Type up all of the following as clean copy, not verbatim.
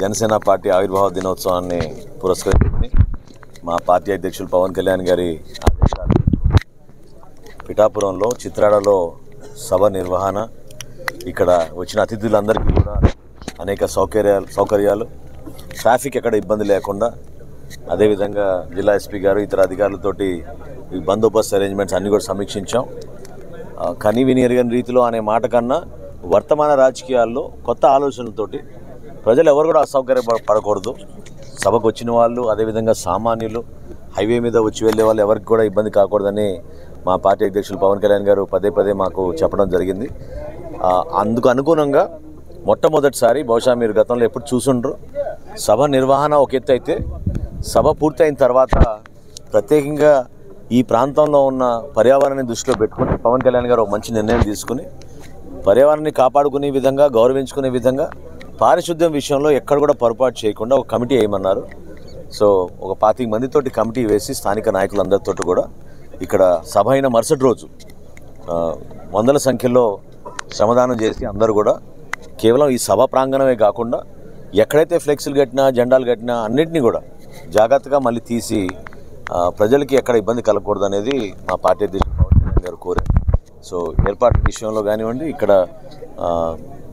Janasena party ఆవిర్భావ దినోత్సవాన్ని పురస్కరించుకుని మా పార్టీ అధ్యక్షులు పవన్ కళ్యాణ్ గారి ఆదేశాలు పిఠాపురంలో చిత్రాడలో సభ నిర్వహణ, ఇక్కడ వచ్చిన అతిథులందరికీ కూడా అనేక సౌకర్యాలు, ట్రాఫిక్ ఎక్కడ ఇబ్బంది లేకుండా, అదేవిధంగా జిల్లా ఎస్పీ గారు ఇతర అధికారులతోటి ఈ బందోబస్తు అరేంజ్మెంట్స్ అన్నీ కూడా సమీక్షించాం. కనీ విని ఎరగని రీతిలో అనే మాట కన్నా వర్తమాన రాజకీయాల్లో కొత్త ఆలోచనలతోటి ప్రజలు ఎవరు కూడా అసౌకర్యపడకూడదు. సభకు వచ్చిన వాళ్ళు, అదేవిధంగా సామాన్యులు, హైవే మీద వచ్చి వెళ్ళే వాళ్ళు ఎవరికి కూడా ఇబ్బంది కాకూడదని మా పార్టీ అధ్యక్షులు పవన్ కళ్యాణ్ గారు పదే మాకు చెప్పడం జరిగింది. అందుకు అనుగుణంగా మొట్టమొదటిసారి, బహుశా మీరు గతంలో ఎప్పుడు చూసుండ్రు, సభ నిర్వహణ ఒక ఎత్తు అయితే సభ పూర్తయిన తర్వాత ప్రత్యేకంగా ఈ ప్రాంతంలో ఉన్న పర్యావరణాన్ని దృష్టిలో పెట్టుకుని పవన్ కళ్యాణ్ గారు ఒక మంచి నిర్ణయం తీసుకుని పర్యావరణాన్ని కాపాడుకునే విధంగా, గౌరవించుకునే విధంగా పారిశుద్ధ్యం విషయంలో ఎక్కడ కూడా పొరపాటు చేయకుండా ఒక కమిటీ వేయమన్నారు. సో ఒక 25 మందితోటి కమిటీ వేసి స్థానిక నాయకులందరితో కూడా ఇక్కడ సభ అయిన మరుసటి రోజు వందల సంఖ్యలో శ్రమదానం చేసి అందరూ కూడా కేవలం ఈ సభ ప్రాంగణమే కాకుండా ఎక్కడైతే ఫ్లెక్స్లు కట్టినా, జెండాలు కట్టినా అన్నింటినీ కూడా జాగ్రత్తగా మళ్ళీ తీసి ప్రజలకి ఎక్కడ ఇబ్బంది కలగకూడదు అనేది మా పార్టీ అధ్యక్షులు పవన్ కళ్యాణ్ గారు కోరారు. సో ఏర్పాటు విషయంలో కానివ్వండి, ఇక్కడ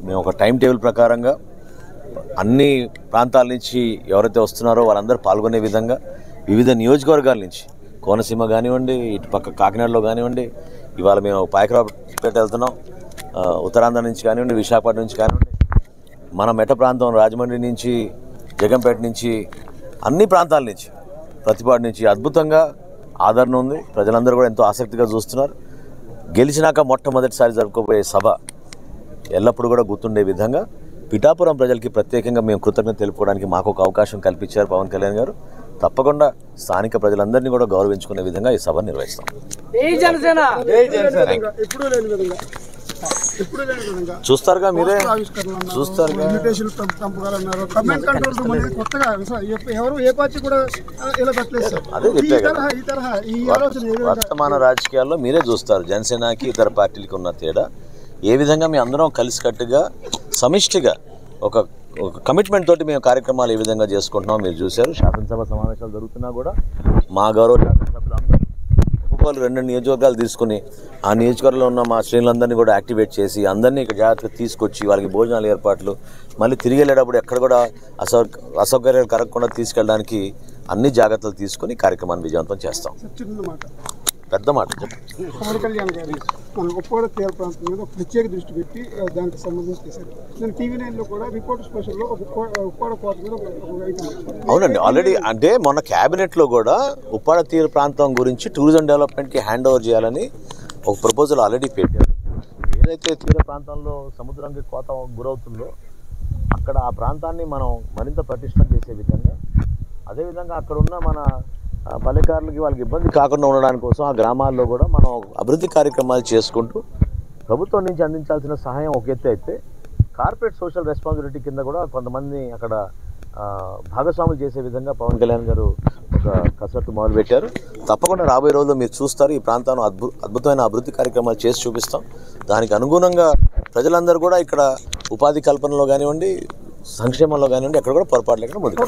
మేము ఒక టైం టేబుల్ ప్రకారంగా అన్ని ప్రాంతాల నుంచి ఎవరైతే వస్తున్నారో వాళ్ళందరూ పాల్గొనే విధంగా వివిధ నియోజకవర్గాల నుంచి, కోనసీమ కానివ్వండి, ఇటు పక్క కాకినాడలో కానివ్వండి, ఇవాళ మేము పాయకరావుపేట వెళ్తున్నాం, ఉత్తరాంధ్ర నుంచి కానివ్వండి, విశాఖపట్నం నుంచి కానివ్వండి, మన మెట్ట ప్రాంతం రాజమండ్రి నుంచి, జగంపేట నుంచి, అన్ని ప్రాంతాల నుంచి, ప్రతిపాడు నుంచి అద్భుతంగా ఆదరణ ఉంది. ప్రజలందరూ కూడా ఎంతో ఆసక్తిగా చూస్తున్నారు. గెలిచినాక మొట్టమొదటిసారి జరుపుకోబోయే సభ ఎల్లప్పుడూ కూడా గుర్తుండే విధంగా పిఠాపురం ప్రజలకి ప్రత్యేకంగా మేము కృతజ్ఞత తెలుపుకోవడానికి మాకు ఒక అవకాశం కల్పించారు పవన్ కళ్యాణ్ గారు. తప్పకుండా స్థానిక ప్రజలందరినీ కూడా గౌరవించుకునే విధంగా ఈ సభ నిర్వహిస్తాం. చూస్తారుగా, మీరే చూస్తారుగా. అదే చెప్పే కదా, వర్తమాన రాజకీయాల్లో మీరే చూస్తారు జనసేనకి ఇతర పార్టీలకి ఉన్న తేడా. ఏ విధంగా మేము అందరం కలిసికట్టుగా సమిష్టిగా ఒక కమిట్మెంట్ తోటి మేము కార్యక్రమాలు ఏ విధంగా చేసుకుంటున్నాం మీరు చూశారు. శాసనసభ సమావేశాలు జరుగుతున్నా కూడా మా గౌరవ శాసనసభ్యులు అందరూ ఒక్కొక్కరు 2 నియోజకవర్గాలు తీసుకుని ఆ నియోజకవర్గంలో ఉన్న మా శ్రేణులందరినీ కూడా యాక్టివేట్ చేసి అందరినీ ఇక్కడ జాగ్రత్తగా తీసుకొచ్చి వాళ్ళకి భోజనాల ఏర్పాట్లు, మళ్ళీ తిరిగి వెళ్ళేటప్పుడు ఎక్కడ కూడా అసౌకర్యాలు కలగకుండా తీసుకెళ్ళడానికి అన్ని జాగ్రత్తలు తీసుకుని కార్యక్రమాన్ని విజయవంతం చేస్తాం. పెద్ద మాట పవన్ కళ్యాణ్ గారు మన ఉప్పాడ తీర ప్రాంతం మీద ఒక ప్రత్యేక దృష్టి పెట్టి దానికి సంబంధించి చేశారు. నేను TV9లో కూడా రిపోర్ట్ స్పెషల్లో ఉప్పాడ కోట మీద అవునండి, ఆల్రెడీ అంటే మొన్న క్యాబినెట్లో కూడా ఉప్పాడ తీర ప్రాంతం గురించి టూరిజం డెవలప్మెంట్కి హ్యాండ్ ఓవర్ చేయాలని ఒక ప్రపోజల్ ఆల్రెడీ పెట్టారు. ఏదైతే తీర ప్రాంతంలో సముద్రానికి కోత గురవుతుందో అక్కడ ఆ ప్రాంతాన్ని మనం మరింత పటిష్టం చేసే విధంగా, అదేవిధంగా అక్కడ ఉన్న మన పల్లెకారులకి వాళ్ళకి ఇబ్బంది కాకుండా ఉండడానికి కోసం ఆ గ్రామాల్లో కూడా మనం అభివృద్ధి కార్యక్రమాలు చేసుకుంటూ ప్రభుత్వం నుంచి అందించాల్సిన సహాయం ఒక ఎత్తు అయితే కార్పొరేట్ సోషల్ రెస్పాన్సిబిలిటీ కింద కూడా కొంతమంది అక్కడ భాగస్వాములు చేసే విధంగా పవన్ కళ్యాణ్ గారు ఒక కసరత్తు మొదలుపెట్టారు. తప్పకుండా రాబోయే రోజుల్లో మీరు చూస్తారు ఈ ప్రాంతాన్ని అద్భుతమైన అభివృద్ధి కార్యక్రమాలు చేసి చూపిస్తాం. దానికి అనుగుణంగా ప్రజలందరూ కూడా ఇక్కడ ఉపాధి కల్పనలో కానివ్వండి, సంక్షేమంలో కానివ్వండి ఎక్కడ కూడా పొరపాటు లేకుండా ముందుకు